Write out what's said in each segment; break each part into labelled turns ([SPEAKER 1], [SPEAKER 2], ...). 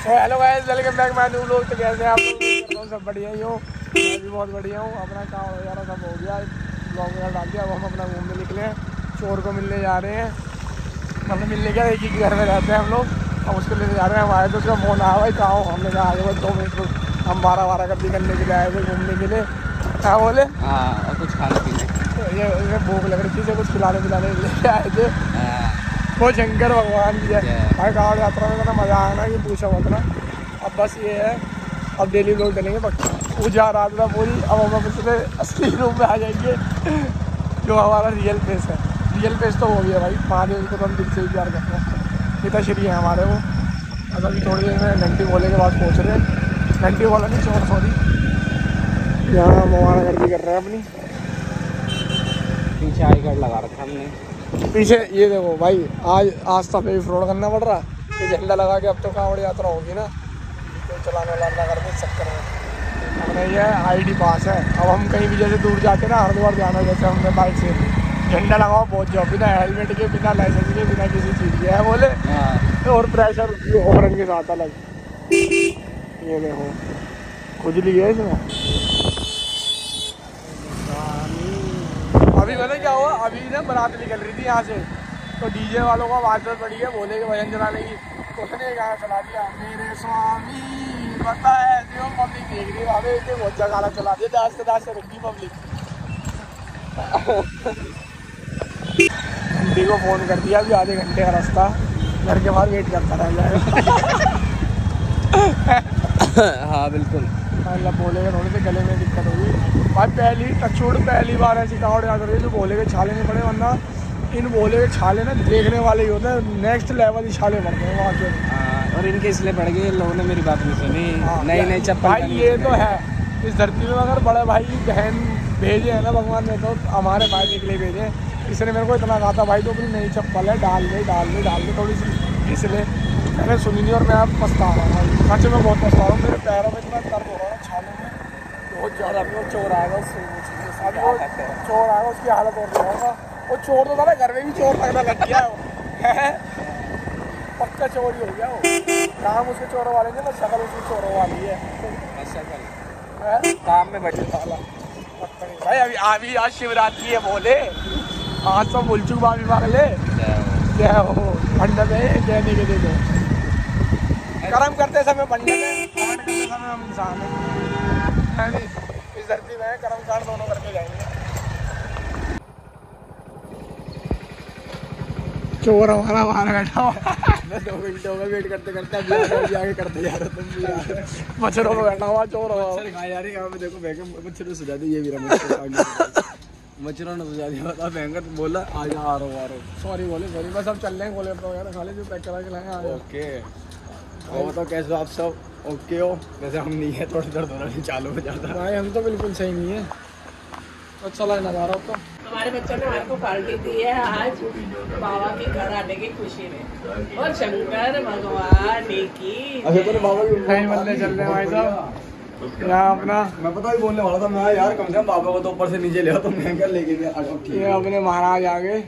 [SPEAKER 1] Hello guys, welcome back my new vlog. तो कैसे आप लोग? सब बढ़िया ही हो, मैं भी बहुत बढ़िया हूँ। अपना काम वगैरह सब हो गया, ब्लॉग वगैरह डाल दिया। अब हम अपना घूमने निकले हैं, चोर को मिलने जा रहे हैं। मतलब मिलने क्या, एक ही घर में रहते हैं हम लोग। अब उसको लेने जा रहे हैं। हम आए तो उसका फोन आया, भाई कहाँ हो? हमने कहा आगे बस 2 मिनट। हम 12 करती करने के लिए आए थे घूमने के लिए। क्या बोले?
[SPEAKER 2] हाँ, और कुछ खाने पीने।
[SPEAKER 1] तो ये भूख लग रही थी, कुछ खिलाने पिलाने लेके आए थे। वो शंकर भगवान की है भाई। कावड़ यात्रा में इतना मज़ा आया ना कि पूछा मत ना। अब बस ये है, अब डेली व्लॉग डलेंगे पक्का। पूजा रात था पूरी। अब हम अपने असली रूप में आ जाएंगे, जो हमारा रियल फेस है। रियल फेस तो हो गया भाई, महादेव को तो हम दिल से ही प्यार करते हैं। पिताश्री है हमारे वो। अब अभी थोड़ी देर में घंटी बोले के बाद पहुँच रहे हैं। घंटी बोला नहीं, चोर सॉरी। यहाँ मोबाइल गर्दी कर रहे हैं अपनी।
[SPEAKER 2] पीछे आई कार्ड लगा रखा हमने।
[SPEAKER 1] पीछे ये देखो भाई, आज तक भी फ्रॉड करना पड़ रहा है। ये झंडा लगा के अब तो कांवड़ यात्रा होगी ना, तो चलाने वाला कर दे चक्कर में। हमने ये आईडी पास है। अब हम कहीं भी जैसे दूर जाते ना, हरिद्वार जाना जैसे हमने बाइक से, झंडा लगाओ पहुँच जाओ, बिना हेलमेट के, बिना लाइसेंस के, बिना किसी चीज़ के है बोले। और प्रेशर हॉर्न के साथ अलग। ये देखो खुजली है इसमें। अभी मैंने क्या हुआ, अभी ना बारात निकल रही थी यहाँ से, तो डीजे वालों का आवाज़ पड़ी है, बोले कि भजन चलाने की। तो उसने गाना चला दिया, मेरे स्वामी पता है जो पब्लिक देख रही है। इतने बहुत सा गाना चला दिया, 10 से रुक गई पब्लिक। घंटी को फ़ोन कर दिया, अभी आधे घंटे का रास्ता, घर के बाहर वेट करता रह जाएगा।
[SPEAKER 2] हाँ बिल्कुल।
[SPEAKER 1] मतलब बोले के थोड़े से गले में दिक्कत होगी भाई। पहली बार ऐसी कावड़ याद रही है जो बोले के छाले नहीं पड़े, वरना इन बोले के छाले ना देखने वाले ही होते हैं। नेक्स्ट लेवल ही छाले पड़ते हैं वहाँ के।
[SPEAKER 2] और इनके इसलिए पड़ गए, लोगों ने मेरी बात नहीं सुनी। नई चप्पल
[SPEAKER 1] भाई ये तो है इस धरती में, अगर बड़े भाई बहन भेजे हैं ना भगवान ने, तो हमारे भाई के लिए भेजे। इसने मेरे को इतना कहा था, भाई तो अपनी नई चप्पल है, डाल दे थोड़ी सी, इसलिए मैंने सुनी नहीं। और मैं अब पछता रहा हूँ भाई, सच में बहुत पछता रहा हूँ। मेरे पैरों में इतना दर्द हो रहा है छालों में, बहुत ज़्यादा। वो चोर आएगा उससे, चोर आएगा उसकी हालत और नहीं होगा। वो चोर तो था घर में भी चोर लगना लग गया है। पक्का चोर ही हो गया वो। काम उसके चोरों वाले ने, बस शक्ल उसकी चोरों वाली है।
[SPEAKER 2] काम में बैठे
[SPEAKER 1] वाला भाई। अभी आज शिवरात्रि है बोले, आज तो बुलचुक बाबी मांग ले। क्या हो पंडित है, कहने के दे दो। कर्म करते समय पंडित है, कांड करते समय हम इंसान हैं। इस धरती में कर्म कांड दोनों करके जाएंगे। चोर हमारा वहाँ बैठा हुआ। मैं 2 घंटे हो गए वेट करते आगे करते जा रहे तुम भी यार। मच्छरों में बैठा हुआ चोर हुआ यार। यहाँ पे देखो मच्छरों ने सजा दी। ये भी मच्छरों ने सजा दिया। बता भयंकर बोला आ रहा हूँ। सॉरी बस अब चल रहे हैं। गोले वगैरह खा ले, जो पैक करा के लाए आ। ओके और बताओ कैसे आप सब? ओके हो? वैसे हम नहीं है, थोड़ा दर्द होना नहीं चालू हो जाता भाई। हम तो बिल्कुल सही नहीं है। अच्छा लग रहा तो
[SPEAKER 3] हमारे बच्चों ने आपको पार्टी दी है आज बाबा के घर आने की खुशी में, और शंकर भगवान की।
[SPEAKER 1] अच्छा तो बाबा की नहीं बल्ले चल रहे हैं भाई साहब यहाँ अपना। मैं पता ही बोलने वाला था, मैं यार कम से कम बाबा को तो ऊपर से नीचे ले तो मैं क्या लेके गया। ये अपने महाराज आगे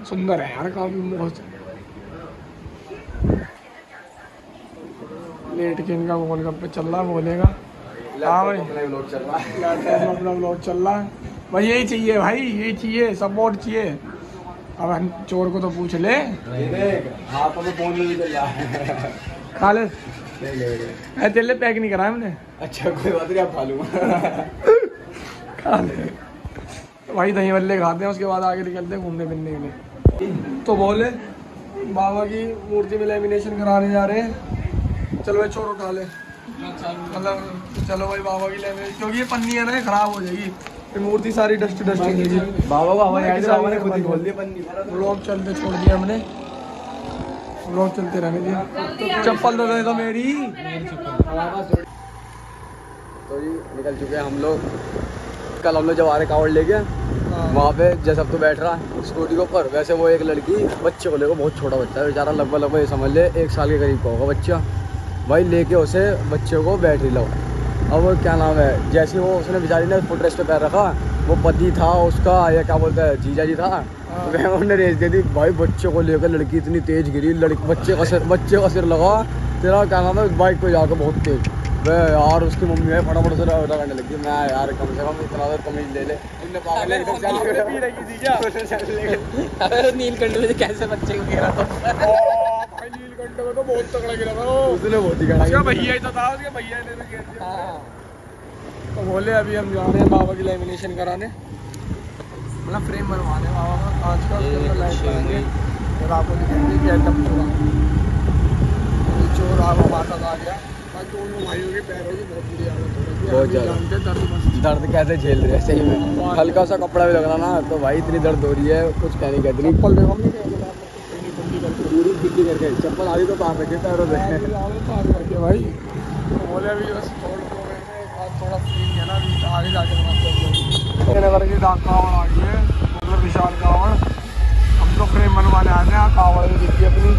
[SPEAKER 1] सुंदर है यार, काफी बहुत लेट के इनका गोलगप्पे चल रहा बोलेगा। हाँ भाई अपना ब्लॉग चल रहा है भाई। यही चाहिए भाई, यही चाहिए, सपोर्ट चाहिए। अब हम चोर को तो पूछ ले। हाथों में फोन भी चल रहा है। खा ले चल पैक नहीं करा हमने। अच्छा कोई बात नहीं, आप खा लूँगा। खा ले भाई, दही बल्ले खाते हैं, उसके बाद आगे निकलते हैं घूमने फिरने के लिए। तो बोले बाबा की मूर्ति में लेमिनेशन कराने जा रहे हैं। चलो भाई चोर उठा ले, मतलब चलो भाई बाबा की लेमिनेशन, क्योंकि ये पन्नी है ना, खराब हो जाएगी मूर्ति सारी। डस्ट हो जाएगी बाबा को। हवा खुद ही खोल दी पन्नी। ब्लॉग चलते छोड़ दिया हमने, ब्लॉग चलते रहने दिया। चप्पल तो दे दो मेरी। तो जी निकल चुके हैं हम लोग। कल हम लोग जब आ रहे कावड़ लेके, वहाँ पे जैसे अब तो बैठ रहा है स्कूटी के ऊपर, वैसे वो एक लड़की बच्चे को लेकर, बहुत छोटा बच्चा है बेचारा, लगभग ये समझ ले 1 साल के करीब का होगा बच्चा भाई, लेके उसे बच्चे को बैटरी लो। अब क्या नाम है, जैसे वो उसने बेचारी ने फुटरेस्ट पे पैर रखा, वो पति था उसका या क्या बोलते हैं जीजा जी था, तो वह उन्होंने रेस दे दी भाई। बच्चे को लेकर लड़की इतनी तेज गिरी, बच्चे का सिर लगा
[SPEAKER 2] तेरा क्या नाम है उस बाइक को जाकर बहुत तेज वे यार उसकी मम्मी है फटाफट से रौदा करने लगी। मैं यार कम से कम इतना देर तमीज ले ले इनने पागल है पी रही थी क्या अरे नीलकंठ में कैसे बच्चे को गिरा तो
[SPEAKER 1] भाई नीलकंठ को तो बहुत तगड़ा गिरा था
[SPEAKER 2] उसने बहुत ही गिरा
[SPEAKER 1] उसका भैया ही तो था उसके भैया ने तो गिर दिया। तो बोले अभी हम जा रहे हैं बाबा की लेमिनेशन कराने मतलब फ्रेम बनवाने बाबा का आज का लाइट लगाएंगे और आपको दिखाएंगे गेटअप पूरा चोर आवा माता आ गया। दोनों भाइयों के पैरों की बहुत बुरी हालत हो रही है बहुत ज़्यादा
[SPEAKER 2] दर्द कैसे झेल रहे हैं सही में हल्का सा कपड़ा भी लगना ना तो भाई इतनी दर्द हो रही है कुछ कहने का इतनी
[SPEAKER 1] चप्पल देखो
[SPEAKER 2] पूरी फिटी करके चप्पल आधी तो पास रखे पैरों से
[SPEAKER 1] भाई बोले अभी बस थोड़ा फ्री है ना आगे जाके नगर की डाक कावड़ आ गई है मतलब विशाल कावड़ हम तो फ्रेम बनवाने आते हैं कावड़ भी दिखी अपनी।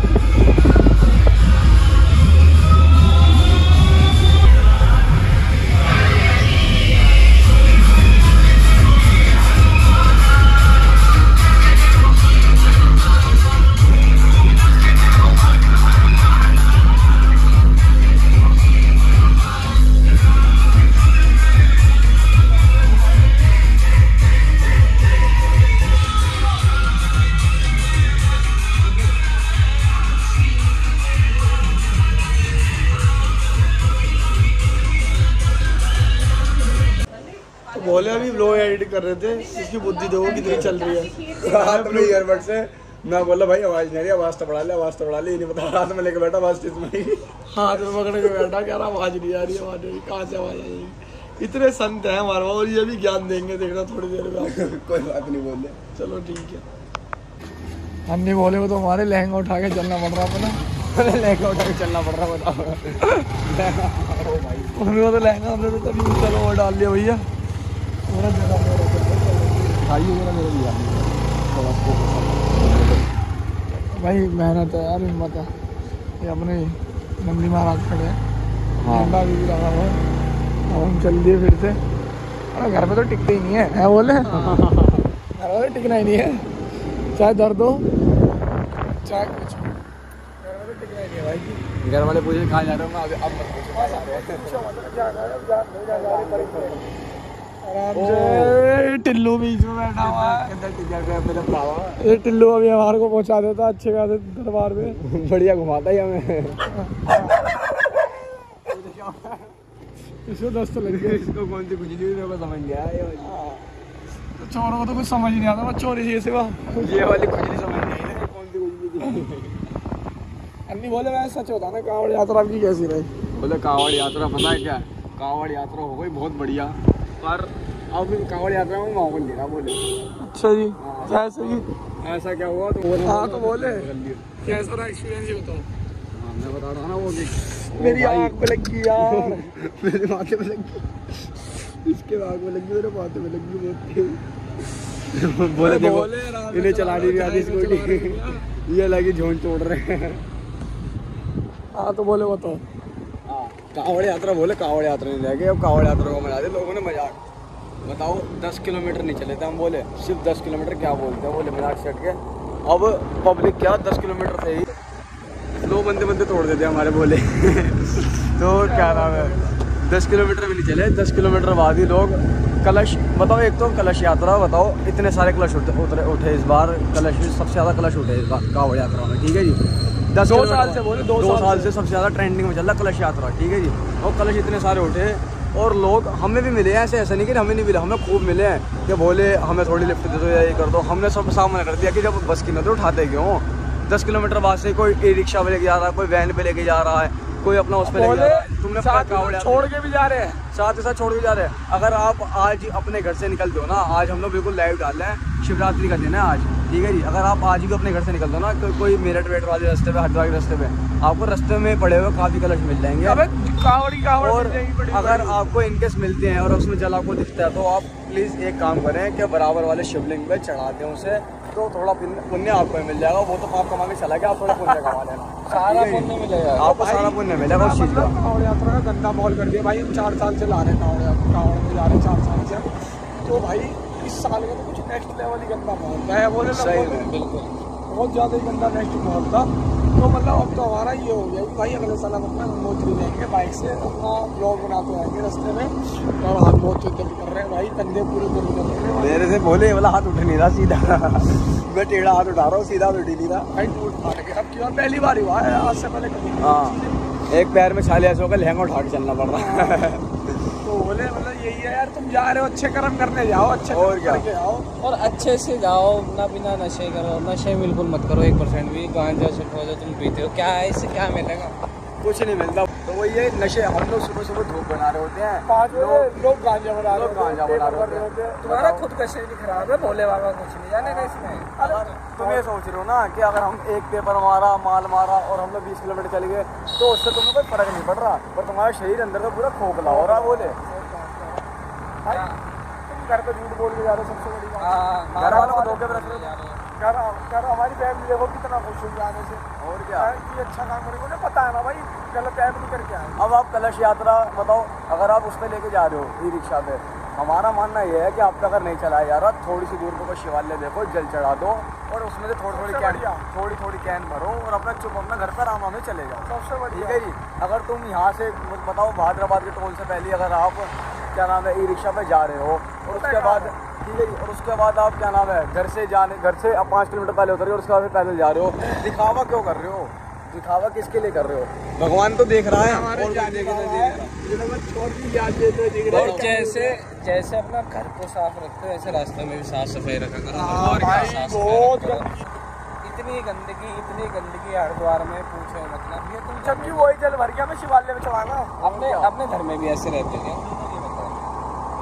[SPEAKER 1] बोले अभी व्लॉग एडिट कर रहे थे इसकी बुद्धि देखो कितनी चल रही है हाथ में ईयरबड से। मैं बोला भाई आवाज नहीं आ रही आवाज तो बढ़ा ले ये नहीं बता हाथ में लेके बैठा बस इसमें हाथ में पकड़ के बैठा कह रहा आवाज नहीं आ रही आवाज नहीं कहाँ से आवाज आएगी। इतने संत हैं हमारे और ये भी ज्ञान देंगे देखना थोड़ी देर में
[SPEAKER 2] कोई बात नहीं बोले
[SPEAKER 1] चलो ठीक है। हम नहीं बोले वो तो हमारे लहंगा उठा के चलना पड़ रहा अपना
[SPEAKER 2] लहंगा उठा के चलना पड़ रहा बताओ
[SPEAKER 1] भाई तो लहंगा हमने तो तभी चलो वो डाल दिया भैया भाई मेहनत है यार हिम्मत है ये अपने नंदी महाराज खड़े हैं झंडा भी लगा हुआ है और हम चल दिए फिर से। अरे घर पे तो टिकते ही नहीं है बोले घर में टिकना ही नहीं है चाहे दर्द हो चाहे कुछ घर में तो टिकना ही नहीं है भाई।
[SPEAKER 2] घर वाले पूछे कहाँ जा रहे हो मैं
[SPEAKER 1] आराम से टिल्लू बीच में बैठा हुआ है ये टिल्लू अभी हमारे को पहुंचा देता अच्छे खासे दरबार में
[SPEAKER 2] बढ़िया घुमाता ही हमें
[SPEAKER 1] इसको 10 तो लग गया
[SPEAKER 2] इसको कौन सी खुजली हुई मेरे को समझ गया
[SPEAKER 1] तो चोरों को तो कुछ समझ नहीं आता बस चोरी ये सिवा
[SPEAKER 2] ये वाली खुजली समझ नहीं आई कौन सी खुजली थी।
[SPEAKER 1] अन्नी बोले मैं सच होता ना कांवड़ यात्रा आपकी कैसी रही।
[SPEAKER 2] बोले कांवड़ यात्रा पता है क्या कांवड़ यात्रा हो गई बहुत बढ़िया पर अब कांवड़ यात्रा में माहौल नहीं रहा बोले।
[SPEAKER 1] अच्छा जी कैसे जी
[SPEAKER 2] ऐसा क्या हुआ तो
[SPEAKER 1] हाँ तो बोले कैसा रहा एक्सपीरियंस ही बताओ।
[SPEAKER 2] मैं बता रहा ना वो
[SPEAKER 1] मेरी आँख पे लगी यार
[SPEAKER 2] मेरे माथे पे लगी इसके आँख में लगी मेरे माथे पे लगी बहुत बोले देखो इन्हें चलानी नहीं आती इसको ये लगी झोंड तोड़ रहे हैं।
[SPEAKER 1] हाँ तो बोले बताओ
[SPEAKER 2] कांवड़ यात्रा बोले कांवड़ यात्रा नहीं रह गई अब कांवड़ यात्रा को मजा दे लोगों ने मजाक बताओ 10 किलोमीटर नहीं चले थे हम बोले सिर्फ 10 किलोमीटर क्या बोलते हैं बोले मजाक सेट के अब पब्लिक क्या 10 किलोमीटर से ही 2 बंदे तोड़ देते हमारे बोले तो क्या नाम है 10 किलोमीटर भी नहीं चले 10 किलोमीटर बाद ही लोग कलश बताओ एक तो कलश यात्रा बताओ इतने सारे कलश उठे इस बार कलश सबसे ज़्यादा कलश उठे इस बार कांवड़ यात्रा में ठीक है जी
[SPEAKER 1] 2 साल से बोले 2
[SPEAKER 2] साल से सबसे ज़्यादा ट्रेंडिंग में चल रहा कलश यात्रा ठीक है जी और कलश इतने सारे उठे और लोग हमें भी मिले हैं ऐसा नहीं कि हमें नहीं मिले हमें खूब मिले हैं कि बोले हमें थोड़ी लिफ्ट दे दो या ये कर दो हमने सब सामने कर दिया कि जब बस की नजर उठाते क्यों 10 किलोमीटर बाद से कोई ई रिक्शा पे लेके जा रहा है कोई वैन पे लेके जा रहा है कोई अपना उस पर लेके जा रहा है तुमने
[SPEAKER 1] छोड़ के भी जा रहे हैं
[SPEAKER 2] साथ ही साथ छोड़ के जा रहे हैं। अगर आप आज अपने घर से निकलते हो ना आज हम लोग बिल्कुल लाइव डाल रहे हैं शिवरात्रि का दिन है आज ठीक है जी अगर आप आज भी अपने घर से निकलते हो ना तो कोई मेरठ वेट वाले रास्ते पे हरिद्वार के रास्ते पे आपको रास्ते में पड़े हुए काफ़ी कलश मिल जाएंगे और अगर आपको इनकेस मिलते हैं और उसमें जल आपको दिखता है तो आप प्लीज़ एक काम करें कि बराबर वाले शिवलिंग पे चढ़ा दें उसे तो थोड़ा पुण्य आपको मिल जाएगा वो तो पाप कमा के चला गया आप थोड़ा पुण्य कमा लेना
[SPEAKER 1] सारा पुण्य मिलेगा
[SPEAKER 2] आपको सारा पुण्य मिलेगा उस चीज़ का।
[SPEAKER 1] कांवड़ यात्रा का गंदा माहौल कर दिया भाई हम 4 साल से ला रहे हैं कांवड़ में जा रहे हैं 4 साल से तो भाई इस साल का तो कुछ नेक्स्ट लेवल ही गंदा माहौल था बोले
[SPEAKER 2] सही में बिल्कुल
[SPEAKER 1] बहुत ज़्यादा ही गंदा नेक्स्ट माहौल था तो तो मतलब अब तो हमारा ये हो गया कि भाई अगले साल हम अपना गंगोत्री जाएंगे बाइक से, अपना ब्लॉग बनाते रहेंगे रास्ते में। और हाथ बहुत दर्द कर रहे हैं भाई, कंधे पूरे दर्द कर रहे हैं
[SPEAKER 2] मेरे से बोले वाला हाथ उठ नहीं रहा सीधा मैं टेढ़ा हाथ उठा रहा हूँ, सीधा उठ ही नहीं रहा
[SPEAKER 1] भाई, टूट फाट के। अब की बार पहली बार हुआ है, आज से पहले कभी नहीं।
[SPEAKER 2] हाँ, एक पैर में छाले ऐसे होकर लहंगा उठा के चलना पड़ रहा है
[SPEAKER 1] तो बोले मतलब यही है यार, तुम जा रहे हो अच्छे कर्म करने जाओ, अच्छे
[SPEAKER 2] और
[SPEAKER 1] कर्म
[SPEAKER 2] क्या।
[SPEAKER 1] करके आओ।
[SPEAKER 4] और अच्छे से जाओ ना, बिना नशे करो, नशे बिल्कुल मत करो 1% भी। गांजा छुटो जो तुम पीते हो, क्या है इससे क्या मिलेगा?
[SPEAKER 2] कुछ नहीं मिलता। तो वही है नशे, हम लोग सुबह सुबह धूप बना रहे होते हैं,
[SPEAKER 1] 5 बजे लोग गांजा बना
[SPEAKER 2] लोग गांजा बना रहे होते हैं।
[SPEAKER 4] तुम्हारा खुद का शरीर खराब है, भोले बाबा कुछ नहीं जानेगा इसमें।
[SPEAKER 1] अरे
[SPEAKER 2] तुम ये सोच रहे हो ना कि अगर हम एक पेपर मारा, माल मारा और हम लोग 20 किलोमीटर चले गए तो उससे तुम्हें कोई फर्क नहीं पड़ रहा, पर तुम्हारा शरीर अंदर का पूरा खोखला हो रहा। बोले
[SPEAKER 1] भाई तुम घर पे झूठ बोल के जा रहे हो, सबसे बड़ी बात।
[SPEAKER 2] घर वालों को धोखे पे रख रहे हो।
[SPEAKER 1] घर हमारी फैमिली देखो कितना खुश हुई आने से,
[SPEAKER 2] और क्या।
[SPEAKER 1] कि अच्छा काम करेंगे, उन्हें पता है ना भाई, गलत ऐप नहीं करके आए।
[SPEAKER 2] अब आप कलश यात्रा बताओ, अगर आप उस पर लेके जा रहे हो ई रिक्शा पे, हमारा मानना ये है कि आपका अगर नहीं चलाया जा रहा, थोड़ी सी दूर पे कोई शिवालय देखो, जल चढ़ा दो और उसमें से थोड़ी थोड़ी कैन भरो और अपना चुप अपना घर पर आराम से चले जाओ।
[SPEAKER 1] सबसे बढ़िया।
[SPEAKER 2] ठीक है जी। अगर तुम यहाँ से बताओ भाद्राबाद के टोल से पहले अगर आप क्या नाम है ई रिक्शा पे जा रहे हो और उसके बाद, ठीक है जी, और उसके बाद आप क्या नाम है घर से आप 5 किलोमीटर पहले उतर रहे हो और उसके बाद पैदल जा रहे हो, दिखावा क्यों कर रहे हो? दिखावा किसके लिए कर रहे हो? भगवान तो देख रहा है
[SPEAKER 1] हमारे
[SPEAKER 2] और
[SPEAKER 1] जाने
[SPEAKER 2] देख
[SPEAKER 1] वाला
[SPEAKER 2] रहा
[SPEAKER 1] है, जिन्होंने छोड़ दी याद देते दिख रहे
[SPEAKER 4] और
[SPEAKER 1] हैं।
[SPEAKER 4] जैसे अपना घर को साफ रखते हो, ऐसे रास्ते में भी साफ सफाई रखा करो।
[SPEAKER 1] हाँ
[SPEAKER 4] और क्या
[SPEAKER 1] भाई,
[SPEAKER 4] साफ सफाई
[SPEAKER 1] बहुत
[SPEAKER 4] रखा करो।
[SPEAKER 1] गंदगी।
[SPEAKER 4] इतनी गंदगी हरिद्वार में पूछो मतलब। ये तुम
[SPEAKER 1] जबकि वही जल भर के हमें शिवालय में चढ़ाना।
[SPEAKER 4] अपने घर में भी ऐसे रहते हो क्या?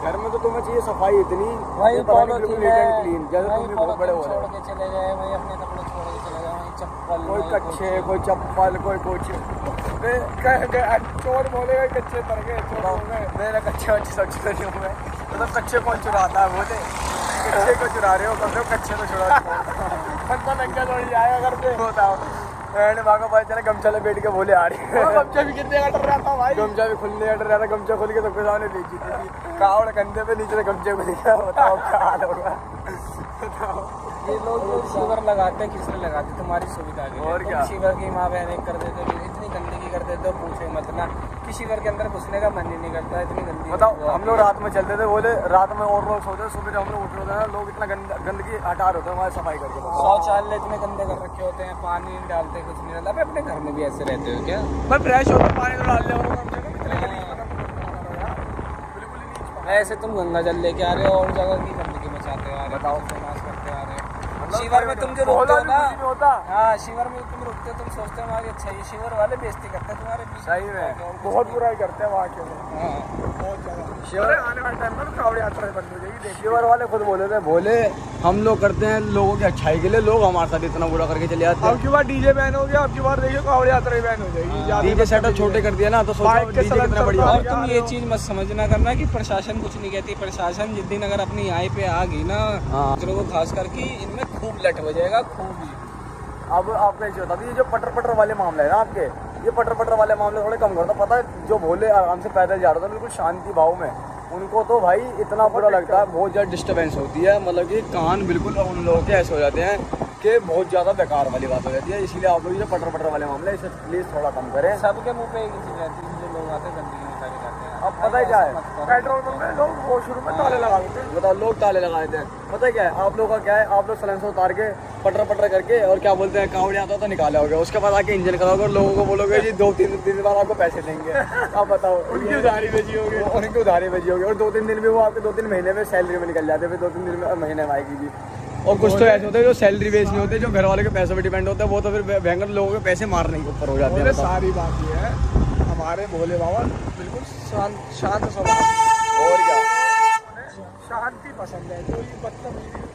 [SPEAKER 2] घर में तो तुम्हें चाहिए सफाई इतनी,
[SPEAKER 4] वही
[SPEAKER 2] ये पता नहीं
[SPEAKER 4] पॉलिथीन
[SPEAKER 2] बिल्कुल नीट एंड क्लीन, जैसे तुम भी बहुत बड़े हो रहे
[SPEAKER 4] छोड़
[SPEAKER 2] हो।
[SPEAKER 4] के चले गए, वही अपने कपड़े छोड़ के चले गए, वही चप्पल,
[SPEAKER 2] कोई
[SPEAKER 4] वही
[SPEAKER 2] कच्चे, कोई चप्पल, कोई कुछ।
[SPEAKER 1] चोर बोलेगा कच्चे तर गए, चोर हो गए।
[SPEAKER 2] मेरे कच्चे वच्चे सब चुरा नहीं हुए, मतलब कच्चे कौन चुराता है? बोले कच्चे को चुरा रहे हो, कम से कम कच्चे को चुरा
[SPEAKER 1] बंदा नंगा थोड़ी जाएगा घर पे।
[SPEAKER 2] बताओ मैंने भागा पता चला गमछा लेपेट के बोले आ रही है।
[SPEAKER 1] गमछा भी कितने का डर रहा था भाई,
[SPEAKER 2] गमछा भी खुलने का डर रहा था, गमछा खोल के सबके सामने बेची थी, कावड़ कंधे पे नीचे से गमछे को दिखा। बताओ क्या हाल होगा? बताओ।
[SPEAKER 4] ये लोग जो शिवर लगाते हैं, किस लिए लगाते? तुम्हारी सुविधा के लिए।
[SPEAKER 2] और क्या?
[SPEAKER 4] शिवर की माँ बहन कर देते हो, इतनी गंदगी कर देते हो, पूछे मत ना। कि शिवर के अंदर घुसने का मन ही नहीं करता, इतनी गंदगी।
[SPEAKER 2] बताओ हम लोग रात में चलते थे, बोले रात में और लोग सोते, सुबह जब हम लोग उठ रहे होते हैं लोग इतना गंदगी हटा रहे होते हैं हमारी सफाई करके।
[SPEAKER 4] शौचालय इतने गंदे कर रखे होते हैं, पानी नहीं डालते, कुछ नहीं डालता। अपने घर में भी ऐसे रहते हो क्या?
[SPEAKER 1] भाई फ्रेश होता पानी तो डाल ले, कम से कम इतने गंदगी बिल्कुल ही नहीं।
[SPEAKER 4] ऐसे तुम गंगा जल लेके आ रहे हो और जगह की गंदगी मचाते आ रहे हो,
[SPEAKER 2] बताओ।
[SPEAKER 4] नाश करते आ रहे हो। शिवर में तुम जो रुकते हो ना, हाँ शिवर में तुम रुकते हो, तुम सोचते हो वहाँ अच्छा ये शिवर वाले बेइज्जती करते हैं तुम्हारे बीच।
[SPEAKER 2] सही में
[SPEAKER 1] बहुत बुराई करते हैं वहाँ के लोग,
[SPEAKER 4] हाँ।
[SPEAKER 1] बहुत ज्यादा।
[SPEAKER 2] शिवर
[SPEAKER 1] आने वाले टाइम में कावड़ यात्रा बंद हो जाएगी, देखिए।
[SPEAKER 2] शिवर वाले खुद बोले थे, बोले हम लोग करते हैं लोगों की अच्छाई के लिए, लोग हमारे साथ इतना बुरा करके चले जाते हैं।
[SPEAKER 1] अब की बार डीजे बैन हो गया, अब की बार देखिए कावड़ यात्रा ही बैन हो जाएगी।
[SPEAKER 2] डीजे सेटअप छोटे कर दिया ना, तो सोचो
[SPEAKER 1] बाइक के
[SPEAKER 2] डीजे कितना बढ़िया
[SPEAKER 1] सलेंसर
[SPEAKER 4] और तुम ये चीज मत समझना करना कि प्रशासन कुछ नहीं कहती। प्रशासन जिस दिन अगर अपनी यहाँ पे आ गई ना,
[SPEAKER 2] हाँ।
[SPEAKER 4] लोगों को खास करके इनमें खूब लट हो जाएगा, खूब ही।
[SPEAKER 2] अब आपका ऐसे होता है, ये जो पटर वाले मामले है ना आपके, ये पटर वाले मामले थोड़े कम करता। पता है जो भोले आराम से पैदल जा रहा था बिल्कुल शांति भाव में, उनको तो भाई इतना बुरा लगता है, बहुत ज़्यादा डिस्टर्बेंस होती है, मतलब कि कान बिल्कुल उन लोगों के ऐसे हो जाते हैं कि बहुत ज़्यादा बेकार वाली बात हो जाती है। इसीलिए आप लोग ये पटर वाले मामले इसे प्लीज़ थोड़ा कम करें।
[SPEAKER 4] सबके मुंह पे एक ही चीज रहती है, जो लोग आते हैं गंदगी में सारे जाते हैं।
[SPEAKER 2] अब पता है क्या है,
[SPEAKER 1] पेट्रोल पंप में लोग वॉशरूम में ताले लगा देते हैं।
[SPEAKER 2] बताओ लोग ताले लगा देते हैं। पता है क्या है आप लोगों का क्या है, आप लोग सलेंसर उतार के पटर करके और क्या बोलते हैं कावड़ आता तो निकाला होगा, उसके बाद आके इंजन कराओगे और लोगों को बोलोगे जी 2-3 बार आपको पैसे देंगे। आप बताओ
[SPEAKER 1] उनकी उधारी बेची होगी,
[SPEAKER 2] उनकी उधारी भेजी होगी और 2-3 दिन में वो आपके 2-3 महीने में सैलरी में निकल जाते हैं, फिर 2-3 दिन में महीने में आएगी जी। और कुछ तो ऐसे होते हैं जो सैलरी बेस नहीं होते, जो घर वाले के पैसे पे डिपेंड होता है, वो तो फिर भयंकर लोगों के पैसे मारने के ऊपर हो जाते हैं। बताओ।
[SPEAKER 1] सारी बात ये है, हमारे भोले बाबा बिल्कुल शांत स्वभाव
[SPEAKER 2] और क्या,
[SPEAKER 1] शांति पसंद है। जो ये बदतमीजी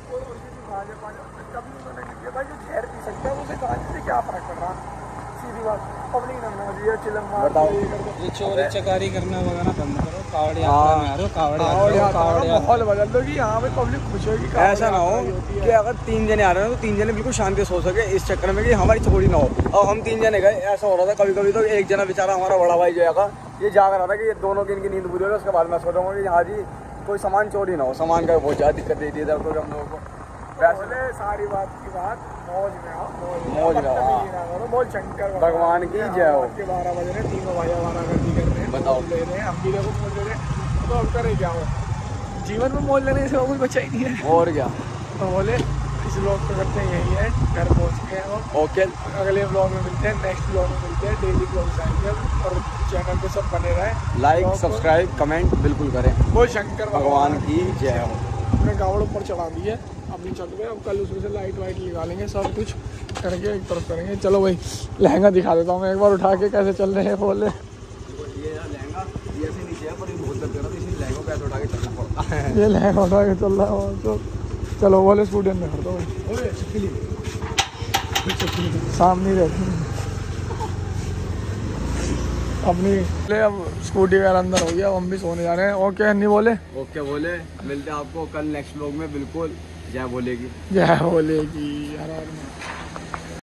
[SPEAKER 1] कभी उन्होंने नहीं किया। भाई जो जहर पी सकता है उसे गांजे से क्या फर्क पड़ रहा, सीधी बात। पब्लिक नंबर चिलम
[SPEAKER 2] बताओ।
[SPEAKER 4] ये चोरी चकारी करना वगैरह बंद करो, कावड़ यात्रा में आ रहे हो, कावड़ यात्रा
[SPEAKER 1] माहौल बदल दो कि यहाँ पे पब्लिक खुश होगी।
[SPEAKER 2] ऐसा ना हो कि अगर 3 जने आ रहे हैं तो 3 जने बिल्कुल शांति से सो सके, इस चक्कर में कि हमारी चोरी ना हो। और हम 3 जने गए, ऐसा हो रहा था कभी तो एक जना बेचारा हमारा बड़ा भाई जो है ये जाग रहा था कि ये दोनों की इनकी नींद पूरी होगी, उसके बाद मैं सोच रहा हूँ कि हाँ जी कोई सामान चोरी ना हो, सामान का बहुत ज़्यादा दिक्कत देती है इधर तो हम लोगों को।
[SPEAKER 1] बोले सारी बात की बात मौज में आओ,
[SPEAKER 2] मौज में आओ, हाँ।
[SPEAKER 1] करो। बोल शंकर
[SPEAKER 2] भगवान की जय हो।
[SPEAKER 1] के 12 बज रहे, तीनों भाई आवारागर्दी कर रहे हैं,
[SPEAKER 2] बताओ।
[SPEAKER 1] मौज ले रहे हैं, हम भी देखो मौज ले रहे हैं, तो अब करे क्या हो, जीवन में मौज लेने से कुछ बचा ही नहीं है।
[SPEAKER 2] और क्या।
[SPEAKER 1] तो बोले इस व्लॉग को करते हैं यही है, घर पहुँच गए हम।
[SPEAKER 2] ओके,
[SPEAKER 1] अगले व्लॉग में मिलते हैं, नेक्स्ट व्लॉग में मिलते हैं, डेली व्लॉग्स आएंगे और चैनल पे सब बने रहे।
[SPEAKER 2] लाइक सब्सक्राइब कमेंट बिल्कुल करें।
[SPEAKER 1] बोल शंकर
[SPEAKER 2] भगवान की जय हो।
[SPEAKER 1] हमने कावड़ ऊपर चढ़ा दी है, अभी चल रहे हैं, अब कल उसमें से लाइट वाइट निकालेंगे, सब कुछ करके एक तरफ करेंगे। चलो भाई लहंगा दिखा देता हूँ मैं एक बार उठा के, कैसे चल रहे हैं बोले।
[SPEAKER 2] ये लहंगा ये से नीचे है पर ये बहुत दर्द कर रहा था, इसलिए लहंगा को ऐसे उठा के चलना पड़ता है।
[SPEAKER 1] ये लहंगा उठा के चल रहा है तो चलो बोले स्टूडियो में कर दो भाई, सामने रहती है अपनी। ले अब स्कूटी वगैरह अंदर हो गया, हम भी सोने जा रहे हैं। ओके नहीं बोले,
[SPEAKER 2] ओके बोले, मिलते हैं आपको कल नेक्स्ट व्लॉग में। बिल्कुल जय बोलेगी।
[SPEAKER 1] जय बोलेगी।